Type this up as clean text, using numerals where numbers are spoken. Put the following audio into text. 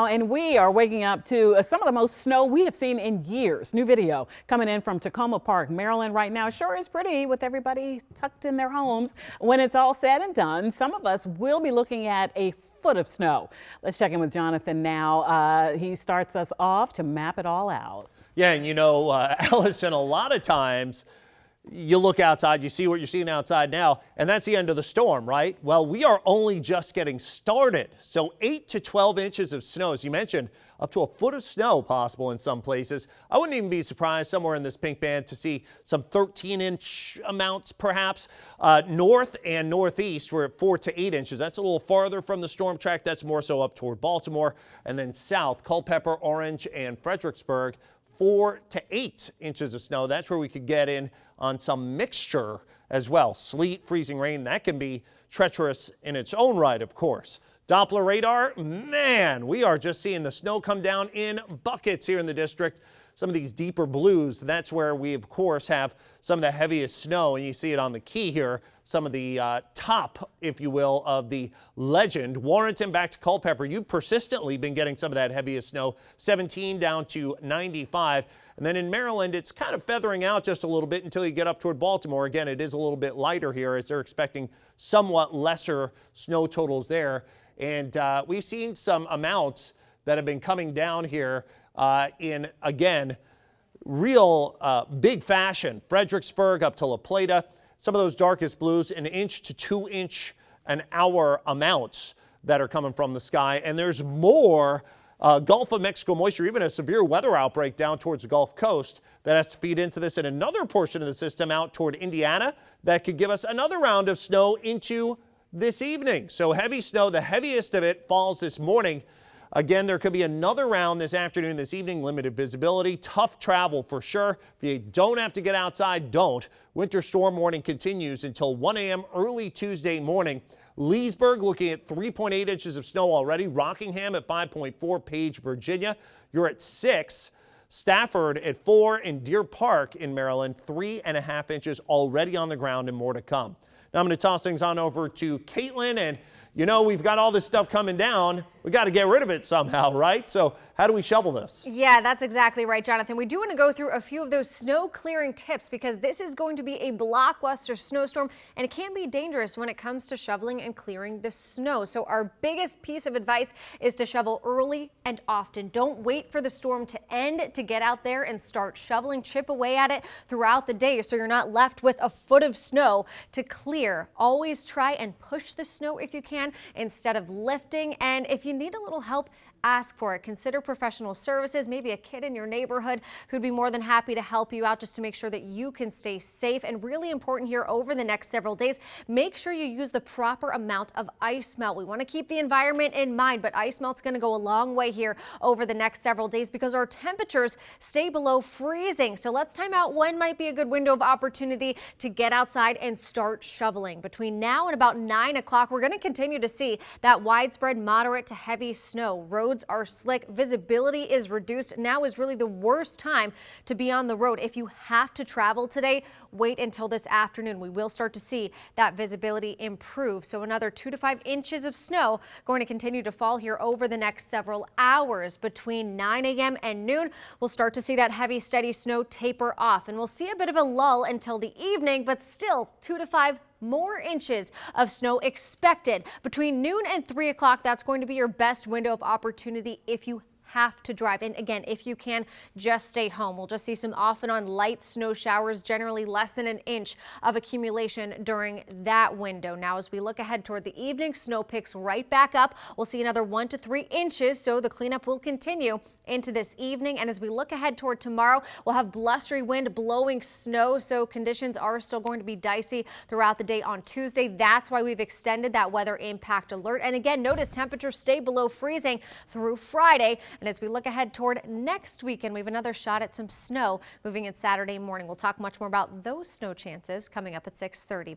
and we are waking up to some of the most snow we have seen in years. New video coming in from Tacoma Park, Maryland right now. Sure is pretty with everybody tucked in their homes. When it's all said and done, some of us will be looking at a foot of snow. Let's check in with Jonathan now. He starts us off to map it all out. Yeah, and Allison, a lot of times you look outside, you see what you're seeing outside now, and that's the end of the storm, right? Well, we are only just getting started. So 8 to 12 inches of snow, as you mentioned, up to a foot of snow possible in some places. I wouldn't even be surprised somewhere in this pink band to see some 13-inch amounts perhaps. North and northeast, we're at 4 to 8 inches. That's a little farther from the storm track. That's more so up toward Baltimore. And then south, Culpeper, Orange, and Fredericksburg, 4 to 8 inches of snow. That's where we could get in on some mixture as well. Sleet, freezing rain, that can be treacherous in its own right, of course. Doppler radar, man, we are just seeing the snow come down in buckets here in the district. Some of these deeper blues, that's where we, of course, have some of the heaviest snow, and you see it on the key here, some of the top, if you will, of the legend. Warrenton back to Culpeper, you've persistently been getting some of that heaviest snow, 17 down to 95. And then in Maryland, it's kind of feathering out just a little bit until you get up toward Baltimore. Again, it is a little bit lighter here as they're expecting somewhat lesser snow totals there. And we've seen some amounts that have been coming down here in, again, real big fashion. Fredericksburg up to La Plata, some of those darkest blues, 1 inch to 2 inch an hour amounts that are coming from the sky. And there's more Gulf of Mexico moisture, even a severe weather outbreak down towards the Gulf Coast that has to feed into this, and another portion of the system out toward Indiana that could give us another round of snow into this evening. So heavy snow, the heaviest of it falls this morning. Again, there could be another round this afternoon, this evening, limited visibility, tough travel for sure. If you don't have to get outside, don't. Winter storm warning continues until 1 a.m. early Tuesday morning. Leesburg looking at 3.8 inches of snow already. Rockingham at 5.4. Page, Virginia, you're at 6. Stafford at 4, and Deer Park in Maryland, 3.5 inches already on the ground and more to come. Now I'm going to toss things on over to Caitlin, and we've got all this stuff coming down. We got to get rid of it somehow, right? So how do we shovel this? Yeah, that's exactly right, Jonathan. We do want to go through a few of those snow clearing tips because this is going to be a blockbuster snowstorm, and it can be dangerous when it comes to shoveling and clearing the snow. So our biggest piece of advice is to shovel early and often. Don't wait for the storm to end to get out there and start shoveling. Chip away at it throughout the day so you're not left with a foot of snow to clear. Always try and push the snow if you can instead of lifting. And if you need a little help, ask for it. Consider professional services, maybe a kid in your neighborhood who'd be more than happy to help you out just to make sure that you can stay safe. And really important here over the next several days, make sure you use the proper amount of ice melt. We want to keep the environment in mind, but ice melt's going to go a long way here over the next several days because our temperatures stay below freezing. So let's time out when might be a good window of opportunity to get outside and start shoveling. Between now and about 9 o'clock, we're going to continue to see that widespread moderate to heavy snow. Roads are slick, visibility is reduced. Now is really the worst time to be on the road. If you have to travel today, wait until this afternoon. We will start to see that visibility improve. So another 2 to 5 inches of snow going to continue to fall here over the next several hours. Between 9 a.m. and noon, we'll start to see that heavy, steady snow taper off, and we'll see a bit of a lull until the evening, but still 2 to 5 more inches of snow expected. Between noon and 3 o'clock, that's going to be your best window of opportunity if you have to drive. And again, if you can, just stay home. We'll just see some off and on light snow showers, generally less than 1 inch of accumulation during that window. Now, as we look ahead toward the evening, snow picks right back up. We'll see another 1 to 3 inches, so the cleanup will continue into this evening. And as we look ahead toward tomorrow, we'll have blustery wind blowing snow, so conditions are still going to be dicey throughout the day on Tuesday. That's why we've extended that weather impact alert. And again, notice temperatures stay below freezing through Friday. And as we look ahead toward next weekend, we have another shot at some snow moving in Saturday morning. We'll talk much more about those snow chances coming up at 6:30.